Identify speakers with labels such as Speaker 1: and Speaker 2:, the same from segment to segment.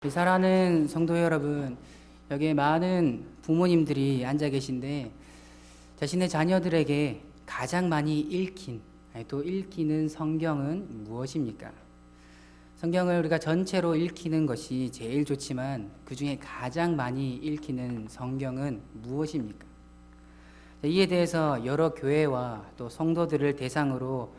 Speaker 1: 사랑하는 성도 여러분, 여기에 많은 부모님들이 앉아 계신데 자신의 자녀들에게 가장 많이 읽힌, 또 읽히는 성경은 무엇입니까? 성경을 우리가 전체로 읽히는 것이 제일 좋지만 그 중에 가장 많이 읽히는 성경은 무엇입니까? 이에 대해서 여러 교회와 또 성도들을 대상으로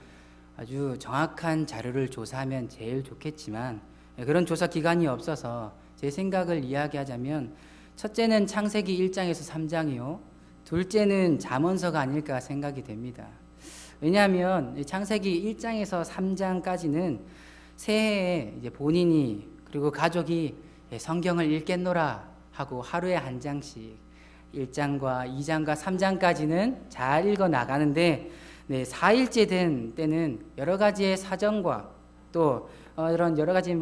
Speaker 1: 아주 정확한 자료를 조사하면 제일 좋겠지만 그런 조사 기관이 없어서 제 생각을 이야기하자면 첫째는 창세기 1장에서 3장이요. 둘째는 잠언서가 아닐까 생각이 됩니다. 왜냐하면 창세기 1장에서 3장까지는 새해에 이제 본인이 그리고 가족이 성경을 읽겠노라 하고 하루에 한 장씩 1장과 2장과 3장까지는 잘 읽어 나가는데 4일째 된 때는 여러 가지의 사정과 또 이런 여러 가지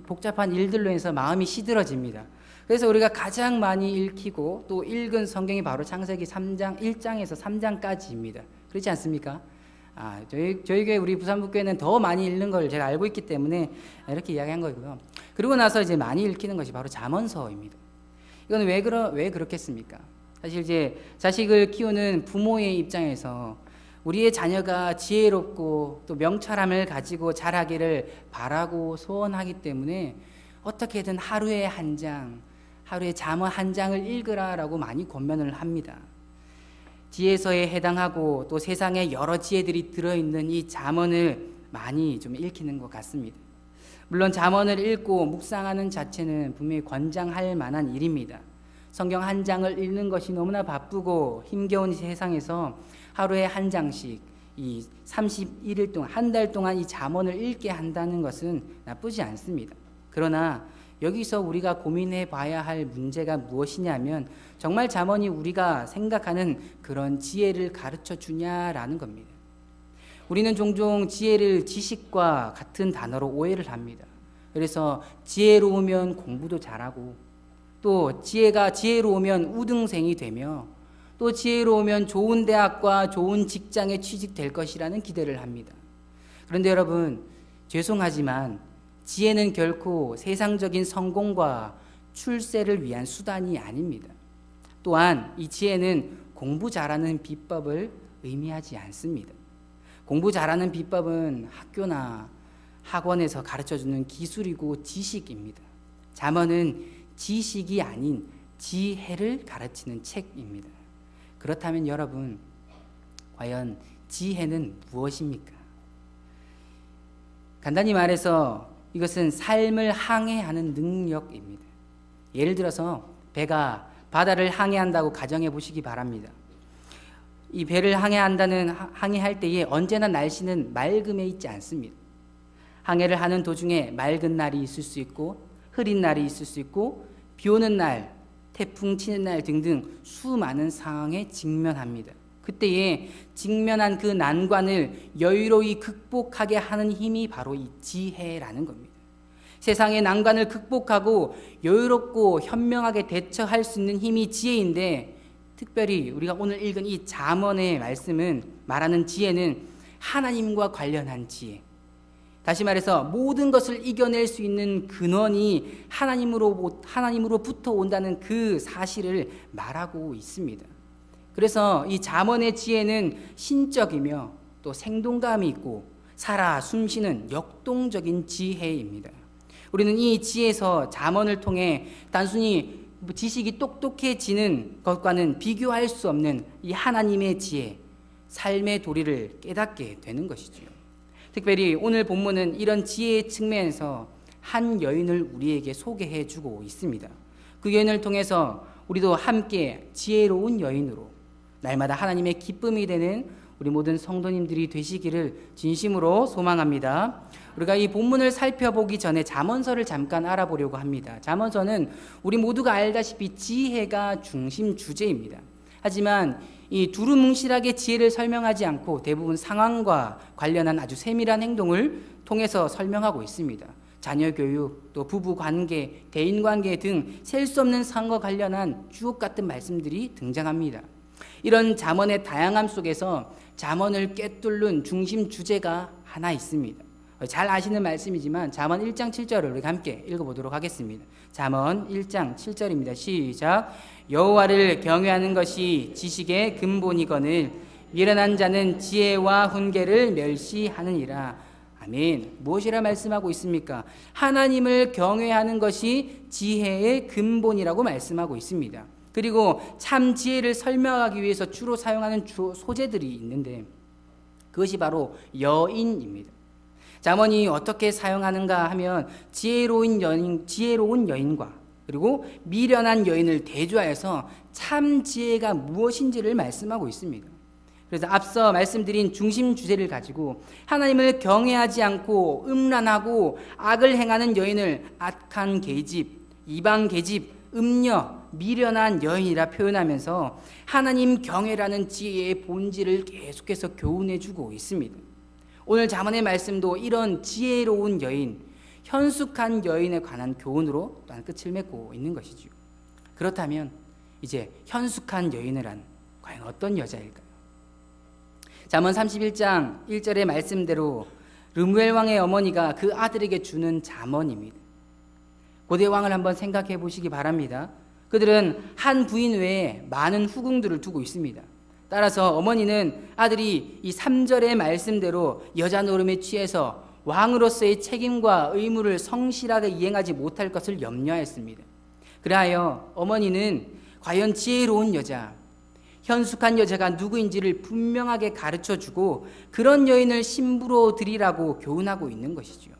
Speaker 1: 복잡한 일들로 인해서 마음이 시들어집니다. 그래서 우리가 가장 많이 읽히고 또 읽은 성경이 바로 창세기 3장 1장에서 3장까지입니다. 그렇지 않습니까? 저희 교회 우리 부산북교회는 더 많이 읽는 걸 제가 알고 있기 때문에 이렇게 이야기한 거고요. 그리고 나서 이제 많이 읽히는 것이 바로 잠언서입니다. 이건 왜 그렇겠습니까? 사실 이제 자식을 키우는 부모의 입장에서 우리의 자녀가 지혜롭고 또 명철함을 가지고 자라기를 바라고 소원하기 때문에 어떻게든 하루에 한 장, 하루에 잠언 한 장을 읽으라라고 많이 권면을 합니다. 지혜서에 해당하고 또 세상에 여러 지혜들이 들어있는 이 잠언을 많이 좀 읽히는 것 같습니다. 물론 잠언을 읽고 묵상하는 자체는 분명히 권장할 만한 일입니다. 성경 한 장을 읽는 것이 너무나 바쁘고 힘겨운 세상에서 하루에 한 장씩 이 31일 동안 한 달 동안 이 잠언을 읽게 한다는 것은 나쁘지 않습니다. 그러나 여기서 우리가 고민해 봐야 할 문제가 무엇이냐면 정말 잠언이 우리가 생각하는 그런 지혜를 가르쳐 주냐라는 겁니다. 우리는 종종 지혜를 지식과 같은 단어로 오해를 합니다. 그래서 지혜로우면 공부도 잘하고 또 지혜로우면 우등생이 되며 또 지혜로우면 좋은 대학과 좋은 직장에 취직될 것이라는 기대를 합니다. 그런데 여러분, 죄송하지만 지혜는 결코 세상적인 성공과 출세를 위한 수단이 아닙니다. 또한 이 지혜는 공부 잘하는 비법을 의미하지 않습니다. 공부 잘하는 비법은 학교나 학원에서 가르쳐주는 기술이고 지식입니다. 잠언은 지식이 아닌 지혜를 가르치는 책입니다. 그렇다면 여러분, 과연 지혜는 무엇입니까? 간단히 말해서 이것은 삶을 항해하는 능력입니다. 예를 들어서 배가 바다를 항해한다고 가정해 보시기 바랍니다. 이 배를 항해할 때에 언제나 날씨는 맑음에 있지 않습니다. 항해를 하는 도중에 맑은 날이 있을 수 있고 흐린 날이 있을 수 있고 비 오는 날, 태풍 치는 날 등등 수많은 상황에 직면합니다. 그때에 직면한 그 난관을 여유로이 극복하게 하는 힘이 바로 이 지혜라는 겁니다. 세상의 난관을 극복하고 여유롭고 현명하게 대처할 수 있는 힘이 지혜인데, 특별히 우리가 오늘 읽은 이 잠언의 말씀은 말하는 지혜는 하나님과 관련한 지혜, 다시 말해서 모든 것을 이겨낼 수 있는 근원이 하나님으로부터 온다는 그 사실을 말하고 있습니다. 그래서 이 잠언의 지혜는 신적이며 또 생동감이 있고 살아 숨쉬는 역동적인 지혜입니다. 우리는 이 지혜에서 잠언을 통해 단순히 지식이 똑똑해지는 것과는 비교할 수 없는 이 하나님의 지혜, 삶의 도리를 깨닫게 되는 것이죠. 특별히 오늘 본문은 이런 지혜의 측면에서 한 여인을 우리에게 소개해 주고 있습니다. 그 여인을 통해서 우리도 함께 지혜로운 여인으로 날마다 하나님의 기쁨이 되는 우리 모든 성도님들이 되시기를 진심으로 소망합니다. 우리가 이 본문을 살펴보기 전에 잠언서를 잠깐 알아보려고 합니다. 잠언서는 우리 모두가 알다시피 지혜가 중심 주제입니다. 하지만 이 두루뭉실하게 지혜를 설명하지 않고 대부분 상황과 관련한 아주 세밀한 행동을 통해서 설명하고 있습니다. 자녀 교육, 또 부부 관계, 대인 관계 등 셀 수 없는 상황과 관련한 주옥 같은 말씀들이 등장합니다. 이런 잠언의 다양함 속에서 잠언을 꿰뚫는 중심 주제가 하나 있습니다. 잘 아시는 말씀이지만 잠언 1장 7절을 우리 함께 읽어보도록 하겠습니다. 잠언 1장 7절입니다. 시작. 여호와를 경외하는 것이 지식의 근본이거늘 미련한 자는 지혜와 훈계를 멸시하느니라. 아멘. 무엇이라 말씀하고 있습니까? 하나님을 경외하는 것이 지혜의 근본이라고 말씀하고 있습니다. 그리고 참 지혜를 설명하기 위해서 주로 사용하는 소재들이 있는데 그것이 바로 여인입니다. 잠언이 어떻게 사용하는가 하면 지혜로운 여인과 그리고 미련한 여인을 대조하여서 참 지혜가 무엇인지를 말씀하고 있습니다. 그래서 앞서 말씀드린 중심 주제를 가지고 하나님을 경외하지 않고 음란하고 악을 행하는 여인을 악한 계집, 이방 계집, 음녀, 미련한 여인이라 표현하면서 하나님 경외라는 지혜의 본질을 계속해서 교훈해주고 있습니다. 오늘 잠언의 말씀도 이런 지혜로운 여인, 현숙한 여인에 관한 교훈으로 또한 끝을 맺고 있는 것이죠. 그렇다면 이제 현숙한 여인이란 과연 어떤 여자일까요? 잠언 31장 1절의 말씀대로 르무엘 왕의 어머니가 그 아들에게 주는 잠언입니다. 고대 왕을 한번 생각해 보시기 바랍니다. 그들은 한 부인 외에 많은 후궁들을 두고 있습니다. 따라서 어머니는 아들이 이 3절의 말씀대로 여자 노름에 취해서 왕으로서의 책임과 의무를 성실하게 이행하지 못할 것을 염려하였습니다. 그리하여 어머니는 과연 지혜로운 여자, 현숙한 여자가 누구인지를 분명하게 가르쳐주고 그런 여인을 신부로 드리라고 교훈하고 있는 것이죠.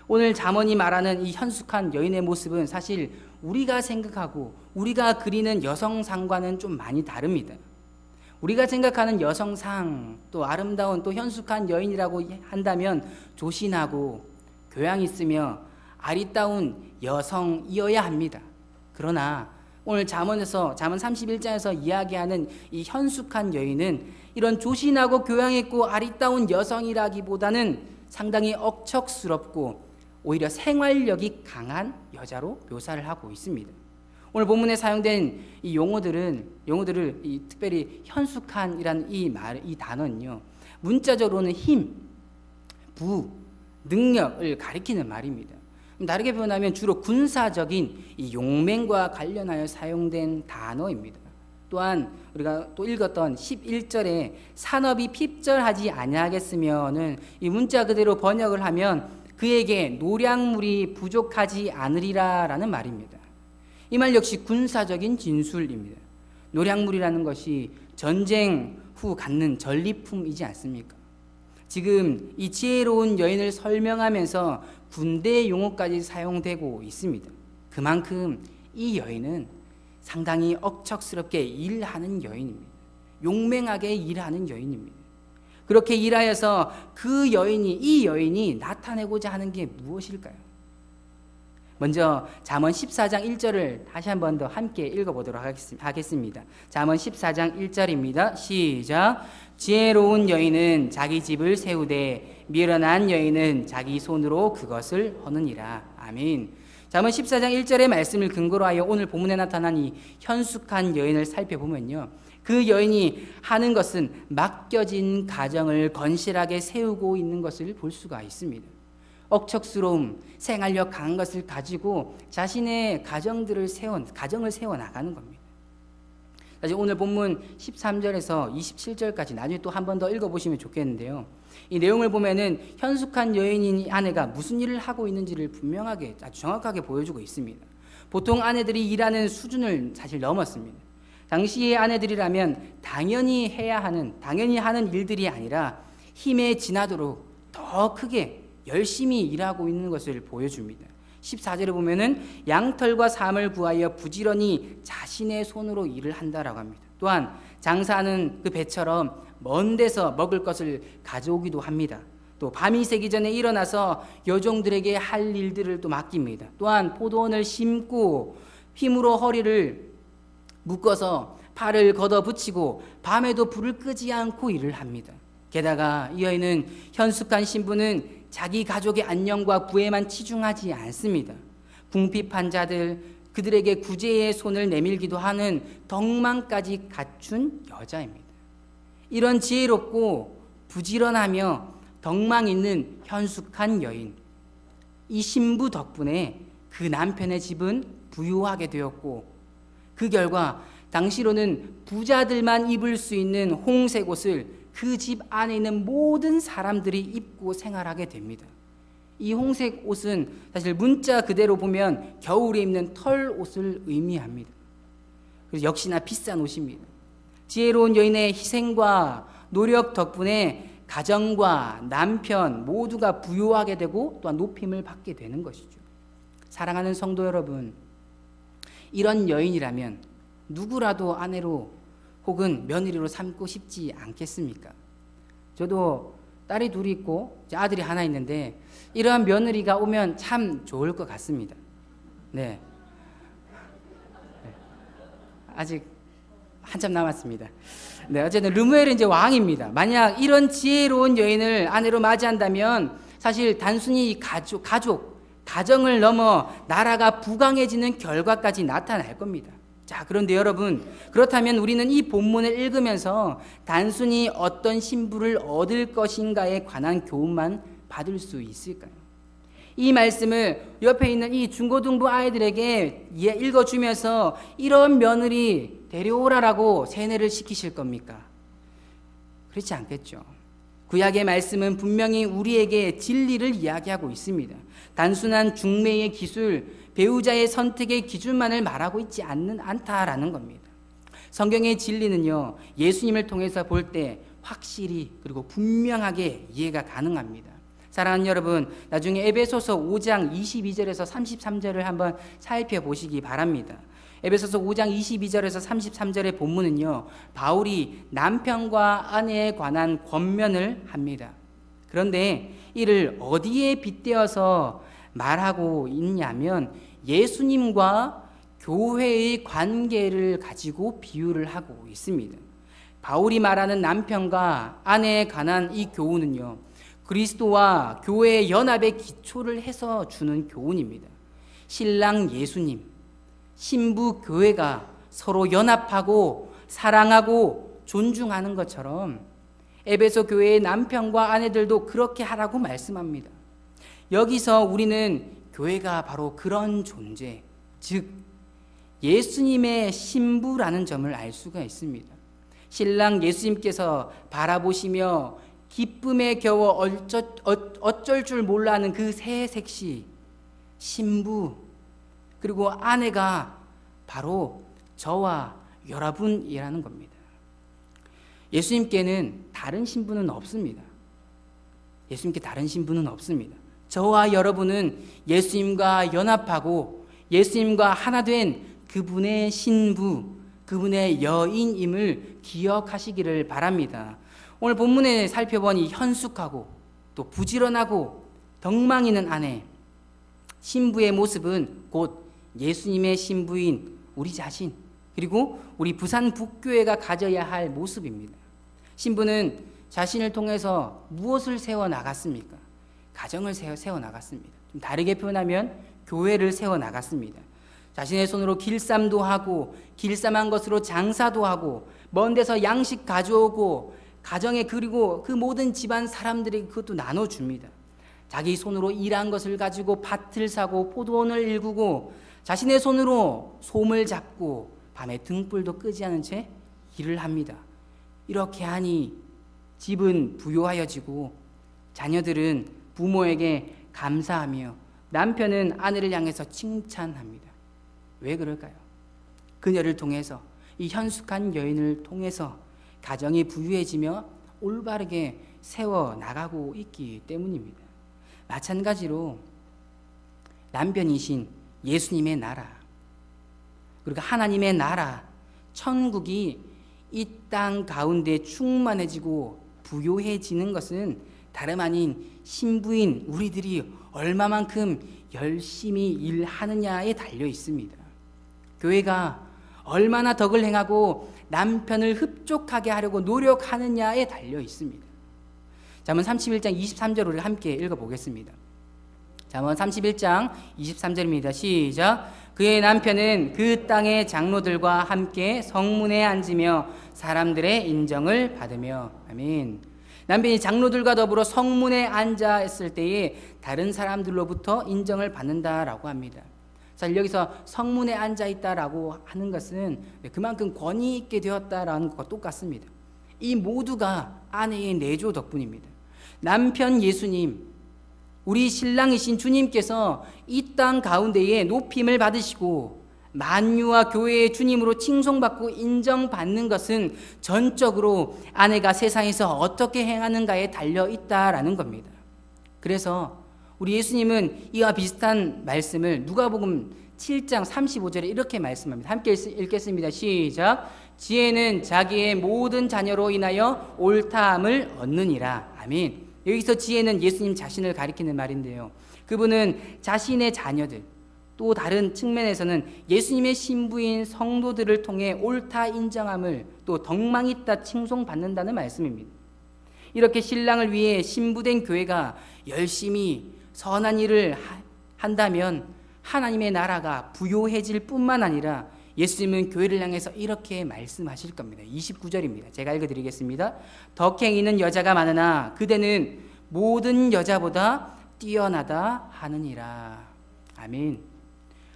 Speaker 1: 오늘 잠언이 말하는 이 현숙한 여인의 모습은 사실 우리가 생각하고 우리가 그리는 여성상과는 좀 많이 다릅니다. 우리가 생각하는 여성상, 또 아름다운 또 현숙한 여인이라고 한다면 조신하고 교양 있으며 아리따운 여성이어야 합니다. 그러나 오늘 잠언 31장에서 이야기하는 이 현숙한 여인은 이런 조신하고 교양 있고 아리따운 여성이라기보다는 상당히 억척스럽고 오히려 생활력이 강한 여자로 묘사를 하고 있습니다. 오늘 본문에 사용된 이 용어들을 특별히 현숙한이라는 이 단어는요, 문자적으로는 힘, 부, 능력을 가리키는 말입니다. 다르게 표현하면 주로 군사적인 이 용맹과 관련하여 사용된 단어입니다. 또한 우리가 또 읽었던 11절에 산업이 핍절하지 아니하겠으면은 이 문자 그대로 번역을 하면 그에게 노량물이 부족하지 않으리라라는 말입니다. 이 말 역시 군사적인 진술입니다. 노량물이라는 것이 전쟁 후 갖는 전리품이지 않습니까? 지금 이 지혜로운 여인을 설명하면서 군대 용어까지 사용되고 있습니다. 그만큼 이 여인은 상당히 억척스럽게 일하는 여인입니다. 용맹하게 일하는 여인입니다. 그렇게 일하여서 이 여인이 나타내고자 하는 게 무엇일까요? 먼저 잠언 14장 1절을 다시 한 번 더 함께 읽어보도록 하겠습니다. 잠언 14장 1절입니다. 시작. 지혜로운 여인은 자기 집을 세우되 미련한 여인은 자기 손으로 그것을 허느니라. 아멘. 잠언 14장 1절의 말씀을 근거로 하여 오늘 본문에 나타난 이 현숙한 여인을 살펴보면요, 그 여인이 하는 것은 맡겨진 가정을 건실하게 세우고 있는 것을 볼 수가 있습니다. 억척스러움, 생활력 강한 것을 가지고 자신의 가정을 세워 나가는 겁니다. 사실 오늘 본문 13절에서 27절까지 나중에 또 한 번 더 읽어보시면 좋겠는데요. 이 내용을 보면은 현숙한 여인인 아내가 무슨 일을 하고 있는지를 분명하게 아주 정확하게 보여주고 있습니다. 보통 아내들이 일하는 수준을 사실 넘었습니다. 당시의 아내들이라면 당연히 하는 일들이 아니라 힘에 지나도록 더 크게 열심히 일하고 있는 것을 보여줍니다. 14절에 보면은 양털과 삶을 구하여 부지런히 자신의 손으로 일을 한다라고 합니다. 또한 장사하는 그 배처럼 먼 데서 먹을 것을 가져오기도 합니다. 또 밤이 새기 전에 일어나서 여종들에게 할 일들을 또 맡깁니다. 또한 포도원을 심고 힘으로 허리를 묶어서 팔을 걷어붙이고 밤에도 불을 끄지 않고 일을 합니다. 게다가 이 여인은 현숙한 신부는 자기 가족의 안녕과 구애만 치중하지 않습니다. 궁핍한 자들, 그들에게 구제의 손을 내밀기도 하는 덕망까지 갖춘 여자입니다. 이런 지혜롭고 부지런하며 덕망 있는 현숙한 여인. 이 신부 덕분에 그 남편의 집은 부유하게 되었고, 그 결과 당시로는 부자들만 입을 수 있는 홍색 옷을 그 집 안에 있는 모든 사람들이 입고 생활하게 됩니다. 이 홍색 옷은 사실 문자 그대로 보면 겨울에 입는 털 옷을 의미합니다. 그래서 역시나 비싼 옷입니다. 지혜로운 여인의 희생과 노력 덕분에 가정과 남편 모두가 부유하게 되고 또한 높임을 받게 되는 것이죠. 사랑하는 성도 여러분, 이런 여인이라면 누구라도 아내로 혹은 며느리로 삼고 싶지 않겠습니까? 저도 딸이 둘이 있고 아들이 하나 있는데 이러한 며느리가 오면 참 좋을 것 같습니다. 네. 아직 한참 남았습니다. 네, 어쨌든 르무엘은 이제 왕입니다. 만약 이런 지혜로운 여인을 아내로 맞이한다면 사실 단순히 가정을 넘어 나라가 부강해지는 결과까지 나타날 겁니다. 자, 그런데 여러분, 그렇다면 우리는 이 본문을 읽으면서 단순히 어떤 신부를 얻을 것인가에 관한 교훈만 받을 수 있을까요? 이 말씀을 옆에 있는 이 중고등부 아이들에게 읽어주면서 이런 며느리 데려오라라고 세뇌를 시키실 겁니까? 그렇지 않겠죠. 구약의 말씀은 분명히 우리에게 진리를 이야기하고 있습니다. 단순한 중매의 기술, 배우자의 선택의 기준만을 말하고 있지 않다라는 겁니다. 성경의 진리는요, 예수님을 통해서 볼 때 확실히 그리고 분명하게 이해가 가능합니다. 사랑하는 여러분, 나중에 에베소서 5장 22절에서 33절을 한번 살펴보시기 바랍니다. 에베소서 5장 22절에서 33절의 본문은요, 바울이 남편과 아내에 관한 권면을 합니다. 그런데 이를 어디에 빗대어서 말하고 있냐면 예수님과 교회의 관계를 가지고 비유를 하고 있습니다. 바울이 말하는 남편과 아내에 관한 이 교훈은요, 그리스도와 교회의 연합의 기초를 해서 주는 교훈입니다. 신랑 예수님, 신부 교회가 서로 연합하고 사랑하고 존중하는 것처럼 에베소 교회의 남편과 아내들도 그렇게 하라고 말씀합니다. 여기서 우리는 교회가 바로 그런 존재, 즉 예수님의 신부라는 점을 알 수가 있습니다. 신랑 예수님께서 바라보시며 기쁨에 겨워 어쩔 줄 몰라 하는 그 새 색시 신부, 그리고 아내가 바로 저와 여러분이라는 겁니다. 예수님께는 다른 신부는 없습니다. 예수님께 다른 신부는 없습니다. 저와 여러분은 예수님과 연합하고 예수님과 하나 된 그분의 신부, 그분의 여인임을 기억하시기를 바랍니다. 오늘 본문에 살펴본 이 현숙하고 또 부지런하고 덕망 있는 아내, 신부의 모습은 곧 예수님의 신부인 우리 자신, 그리고 우리 부산 북교회가 가져야 할 모습입니다. 신부는 자신을 통해서 무엇을 세워나갔습니까? 가정을 세워나갔습니다. 좀 다르게 표현하면 교회를 세워나갔습니다. 자신의 손으로 길쌈도 하고 길쌈한 것으로 장사도 하고 먼 데서 양식 가져오고 가정에, 그리고 그 모든 집안 사람들에게 그것도 나눠줍니다. 자기 손으로 일한 것을 가지고 밭을 사고 포도원을 일구고 자신의 손으로 솜을 잡고 밤에 등불도 끄지 않은 채 일을 합니다. 이렇게 하니 집은 부요하여지고 자녀들은 부모에게 감사하며 남편은 아내를 향해서 칭찬합니다. 왜 그럴까요? 그녀를 통해서, 이 현숙한 여인을 통해서 가정이 부유해지며 올바르게 세워나가고 있기 때문입니다. 마찬가지로 남편이신 예수님의 나라, 그리고 하나님의 나라, 천국이 이 땅 가운데 충만해지고 부요해지는 것은 다름 아닌 신부인 우리들이 얼마만큼 열심히 일하느냐에 달려 있습니다. 교회가 얼마나 덕을 행하고 남편을 흡족하게 하려고 노력하느냐에 달려 있습니다. 잠언 31장 23절을 우리 함께 읽어보겠습니다. 잠언 31장 23절입니다. 시작. 그의 남편은 그 땅의 장로들과 함께 성문에 앉으며 사람들의 인정을 받으며. 아멘. 남편이 장로들과 더불어 성문에 앉아 있을 때에 다른 사람들로부터 인정을 받는다라고 합니다. 자, 여기서 성문에 앉아 있다라고 하는 것은 그만큼 권위 있게 되었다라는 것과 똑같습니다. 이 모두가 아내의 내조 덕분입니다. 남편 예수님, 우리 신랑이신 주님께서 이 땅 가운데에 높임을 받으시고 만유와 교회의 주님으로 칭송받고 인정받는 것은 전적으로 아내가 세상에서 어떻게 행하는가에 달려 있다라는 겁니다. 그래서 우리 예수님은 이와 비슷한 말씀을 누가복음 7장 35절에 이렇게 말씀합니다. 함께 읽겠습니다. 시작. 지혜는 자기의 모든 자녀로 인하여 옳다함을 얻느니라. 아멘. 여기서 지혜는 예수님 자신을 가리키는 말인데요. 그분은 자신의 자녀들, 또 다른 측면에서는 예수님의 신부인 성도들을 통해 옳다 인정함을 또 덕망 있다 칭송받는다는 말씀입니다. 이렇게 신랑을 위해 신부된 교회가 열심히 선한 일을 한다면 하나님의 나라가 부요해질 뿐만 아니라 예수님은 교회를 향해서 이렇게 말씀하실 겁니다. 29절입니다. 제가 읽어드리겠습니다. 덕행이는 여자가 많으나 그대는 모든 여자보다 뛰어나다 하느니라. 아멘.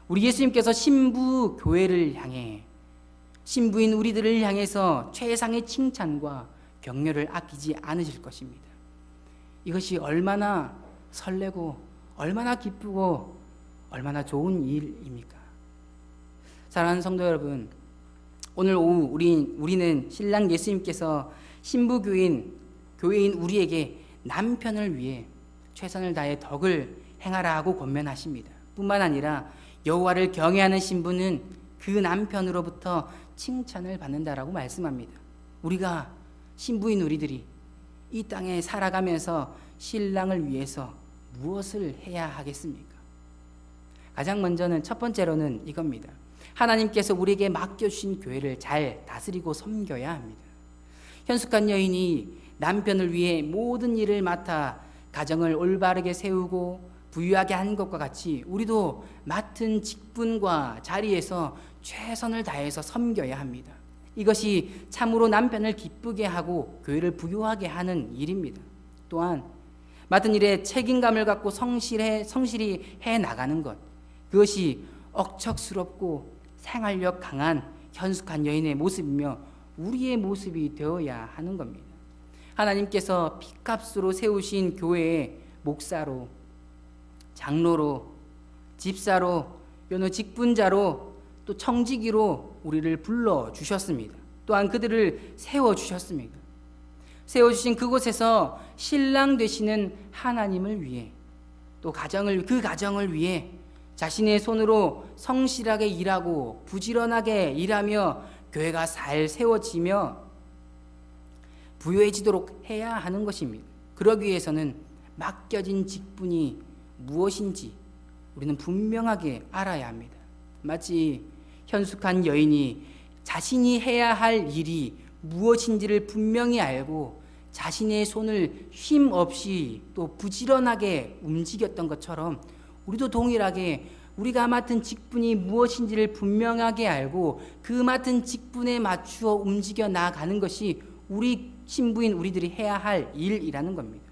Speaker 1: 우리 예수님께서 신부 교회를 향해, 신부인 우리들을 향해서 최상의 칭찬과 격려를 아끼지 않으실 것입니다. 이것이 얼마나 설레고 얼마나 기쁘고 얼마나 좋은 일입니까? 사랑하는 성도 여러분, 오늘 오후 우리는 신랑 예수님께서 신부 교회인 우리에게 남편을 위해 최선을 다해 덕을 행하라고 권면하십니다. 뿐만 아니라 여호와를 경외하는 신부는 그 남편으로부터 칭찬을 받는다라고 말씀합니다. 우리가 신부인 우리들이 이 땅에 살아가면서 신랑을 위해서 무엇을 해야 하겠습니까? 가장 먼저는 첫 번째로는 이겁니다. 하나님께서 우리에게 맡겨주신 교회를 잘 다스리고 섬겨야 합니다. 현숙한 여인이 남편을 위해 모든 일을 맡아 가정을 올바르게 세우고 부유하게 한 것과 같이 우리도 맡은 직분과 자리에서 최선을 다해서 섬겨야 합니다. 이것이 참으로 남편을 기쁘게 하고 교회를 부유하게 하는 일입니다. 또한 맡은 일에 책임감을 갖고 성실히 해나가는 것, 그것이 억척스럽고 생활력 강한 현숙한 여인의 모습이며 우리의 모습이 되어야 하는 겁니다. 하나님께서 피값으로 세우신 교회의 목사로, 장로로, 집사로, 여느 직분자로, 또 청지기로 우리를 불러주셨습니다. 또한 그들을 세워주셨습니다. 세워주신 그곳에서 신랑 되시는 하나님을 위해, 또 그 가정을 위해 자신의 손으로 성실하게 일하고 부지런하게 일하며 교회가 잘 세워지며 부유해지도록 해야 하는 것입니다. 그러기 위해서는 맡겨진 직분이 무엇인지 우리는 분명하게 알아야 합니다. 마치 현숙한 여인이 자신이 해야 할 일이 무엇인지를 분명히 알고 자신의 손을 쉼 없이 또 부지런하게 움직였던 것처럼 우리도 동일하게 우리가 맡은 직분이 무엇인지를 분명하게 알고 그 맡은 직분에 맞추어 움직여 나가는 것이 우리 신부인 우리들이 해야 할 일이라는 겁니다.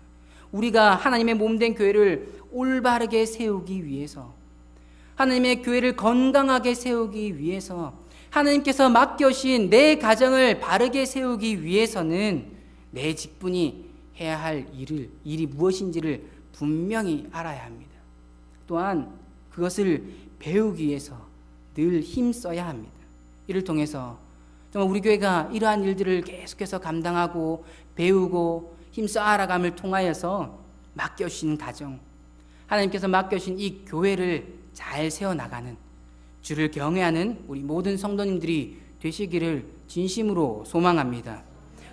Speaker 1: 우리가 하나님의 몸된 교회를 올바르게 세우기 위해서, 하나님의 교회를 건강하게 세우기 위해서, 하나님께서 맡겨주신 내 가정을 바르게 세우기 위해서는 내 직분이 해야 할 일이 무엇인지를 분명히 알아야 합니다. 또한 그것을 배우기 위해서 늘 힘써야 합니다. 이를 통해서 정말 우리 교회가 이러한 일들을 계속해서 감당하고 배우고 힘써 알아감을 통하여서 맡겨주신 가정, 하나님께서 맡겨주신 이 교회를 잘 세워나가는, 주를 경외하는 우리 모든 성도님들이 되시기를 진심으로 소망합니다.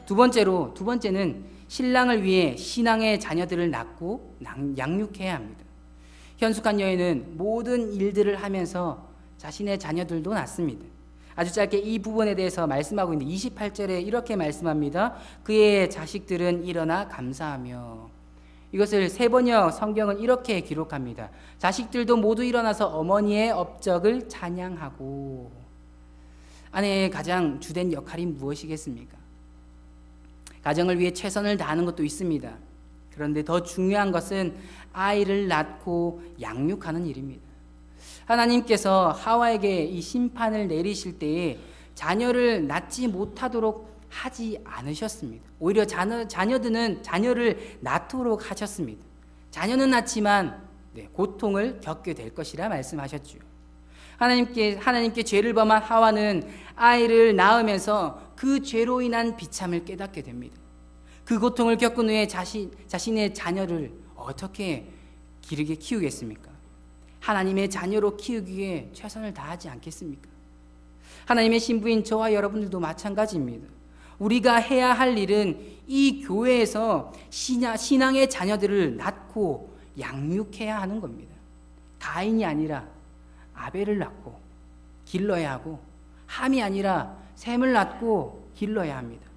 Speaker 1: 두 번째는 신랑을 위해 신앙의 자녀들을 낳고 양육해야 합니다. 현숙한 여인은 모든 일들을 하면서 자신의 자녀들도 낳습니다. 아주 짧게 이 부분에 대해서 말씀하고 있는데 28절에 이렇게 말씀합니다. 그의 자식들은 일어나 감사하며. 이것을 세번역 성경은 이렇게 기록합니다. 자식들도 모두 일어나서 어머니의 업적을 찬양하고. 아내의 가장 주된 역할이 무엇이겠습니까? 가정을 위해 최선을 다하는 것도 있습니다. 그런데 더 중요한 것은 아이를 낳고 양육하는 일입니다. 하나님께서 하와에게 이 심판을 내리실 때에 자녀를 낳지 못하도록 하지 않으셨습니다. 오히려 자녀를 낳도록 하셨습니다. 자녀는 낳지만 고통을 겪게 될 것이라 말씀하셨죠. 하나님께 죄를 범한 하와는 아이를 낳으면서 그 죄로 인한 비참을 깨닫게 됩니다. 그 고통을 겪은 후에 자신의 자녀를 어떻게 기르게 키우겠습니까? 하나님의 자녀로 키우기 위해 최선을 다하지 않겠습니까? 하나님의 신부인 저와 여러분들도 마찬가지입니다. 우리가 해야 할 일은 이 교회에서 신앙의 자녀들을 낳고 양육해야 하는 겁니다. 가인이 아니라 아벨을 낳고 길러야 하고, 함이 아니라 셈을 낳고 길러야 합니다.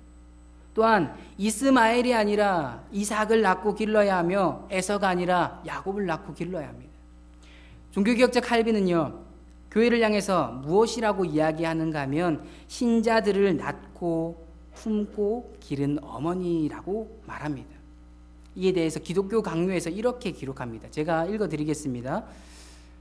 Speaker 1: 또한 이스마엘이 아니라 이삭을 낳고 길러야 하며, 에서가 아니라 야곱을 낳고 길러야 합니다. 종교개혁자 칼빈은요, 교회를 향해서 무엇이라고 이야기하는가 하면 신자들을 낳고 품고 기른 어머니라고 말합니다. 이에 대해서 기독교 강요에서 이렇게 기록합니다. 제가 읽어드리겠습니다.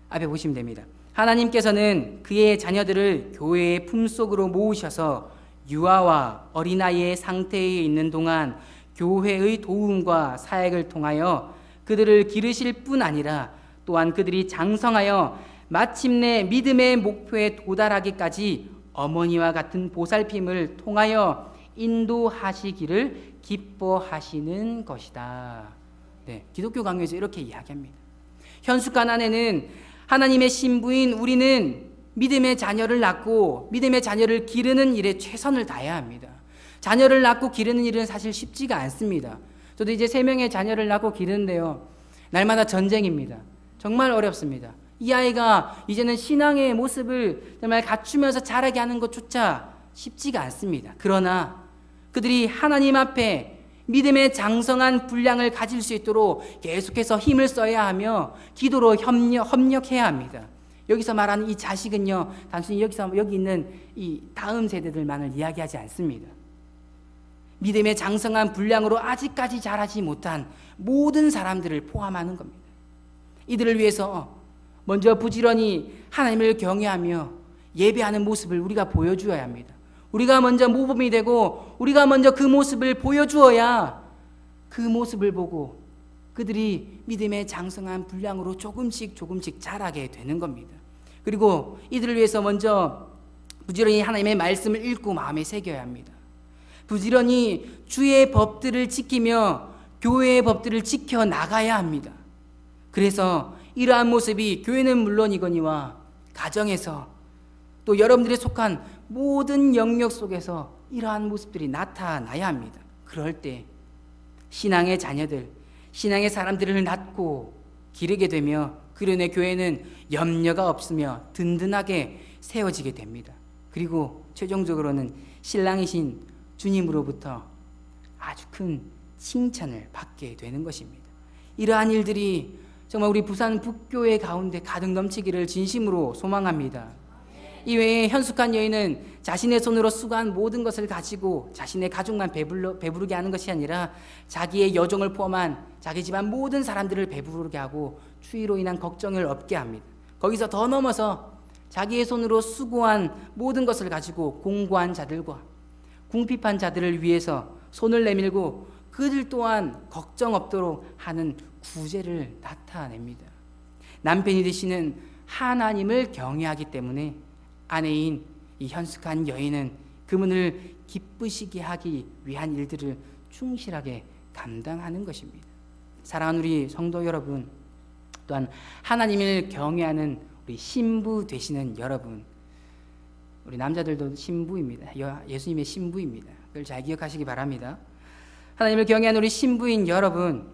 Speaker 1: 앞에 보시면 됩니다. 하나님께서는 그의 자녀들을 교회의 품속으로 모으셔서 유아와 어린아이의 상태에 있는 동안 교회의 도움과 사역을 통하여 그들을 기르실 뿐 아니라 또한 그들이 장성하여 마침내 믿음의 목표에 도달하기까지 어머니와 같은 보살핌을 통하여 인도하시기를 기뻐하시는 것이다. 기독교 강요에서 이렇게 이야기합니다. 현숙한 아내는 하나님의 신부인 우리는 믿음의 자녀를 낳고 믿음의 자녀를 기르는 일에 최선을 다해야 합니다. 자녀를 낳고 기르는 일은 사실 쉽지가 않습니다. 저도 이제 3명의 자녀를 낳고 기르는데요, 날마다 전쟁입니다. 정말 어렵습니다. 이 아이가 이제는 신앙의 모습을 정말 갖추면서 자라게 하는 것조차 쉽지가 않습니다. 그러나 그들이 하나님 앞에 믿음의 장성한 분량을 가질 수 있도록 계속해서 힘을 써야 하며 기도로 협력해야 합니다. 여기서 말하는 이 자식은요, 단순히 여기 있는 이 다음 세대들만을 이야기하지 않습니다. 믿음의 장성한 분량으로 아직까지 자라지 못한 모든 사람들을 포함하는 겁니다. 이들을 위해서 먼저 부지런히 하나님을 경외하며 예배하는 모습을 우리가 보여주어야 합니다. 우리가 먼저 모범이 되고 우리가 먼저 그 모습을 보여주어야 그 모습을 보고 그들이 믿음의 장성한 분량으로 조금씩 자라게 되는 겁니다. 그리고 이들을 위해서 먼저 부지런히 하나님의 말씀을 읽고 마음에 새겨야 합니다. 부지런히 주의 법들을 지키며 교회의 법들을 지켜 나가야 합니다. 그래서 이러한 모습이 교회는 물론이거니와 가정에서 또 여러분들이 속한 모든 영역 속에서 이러한 모습들이 나타나야 합니다. 그럴 때 신앙의 자녀들, 신앙의 사람들을 낳고 기르게 되며 그로 인해 교회는 염려가 없으며 든든하게 세워지게 됩니다. 그리고 최종적으로는 신랑이신 주님으로부터 아주 큰 칭찬을 받게 되는 것입니다. 이러한 일들이 정말 우리 부산 북교회 가운데 가득 넘치기를 진심으로 소망합니다. 이외에 현숙한 여인은 자신의 손으로 수고한 모든 것을 가지고 자신의 가족만 배부르게 하는 것이 아니라 자기의 여종을 포함한 자기 집안 모든 사람들을 배부르게 하고 추위로 인한 걱정을 없게 합니다. 거기서 더 넘어서 자기의 손으로 수고한 모든 것을 가지고 공고한 자들과 궁핍한 자들을 위해서 손을 내밀고 그들 또한 걱정 없도록 하는 구제를 나타냅니다. 남편이 되시는 하나님을 경외하기 때문에 아내인 이 현숙한 여인은 그분을 기쁘시게 하기 위한 일들을 충실하게 감당하는 것입니다. 사랑하는 우리 성도 여러분, 또한 하나님을 경외하는 우리 신부 되시는 여러분, 우리 남자들도 신부입니다. 예수님의 신부입니다. 그걸 잘 기억하시기 바랍니다. 하나님을 경외하는 우리 신부인 여러분,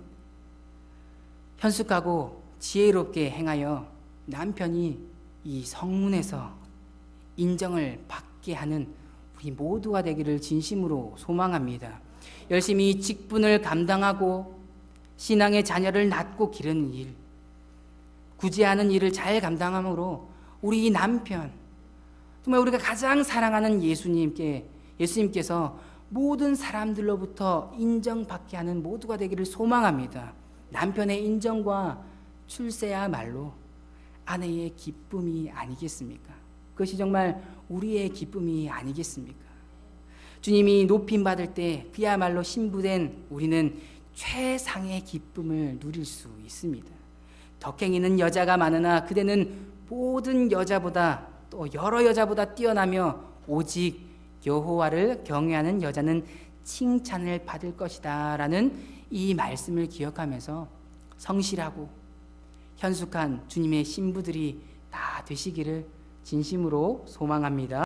Speaker 1: 현숙하고 지혜롭게 행하여 남편이 이 성문에서 인정을 받게 하는 우리 모두가 되기를 진심으로 소망합니다. 열심히 직분을 감당하고 신앙의 자녀를 낳고 기르는 일, 구제하는 일을 잘 감당함으로 우리 남편, 정말 우리가 가장 사랑하는 예수님께서 모든 사람들로부터 인정받게 하는 모두가 되기를 소망합니다. 남편의 인정과 출세야말로 아내의 기쁨이 아니겠습니까? 그것이 정말 우리의 기쁨이 아니겠습니까? 주님이 높임받을 때 그야말로 신부된 우리는 최상의 기쁨을 누릴 수 있습니다. 덕행이는 여자가 많으나 그대는 모든 여자보다 또 여러 여자보다 뛰어나며 오직 여호와를 경외하는 여자는 칭찬을 받을 것이다 라는 이 말씀을 기억하면서 성실하고 현숙한 주님의 신부들이 다 되시기를 진심으로 소망합니다.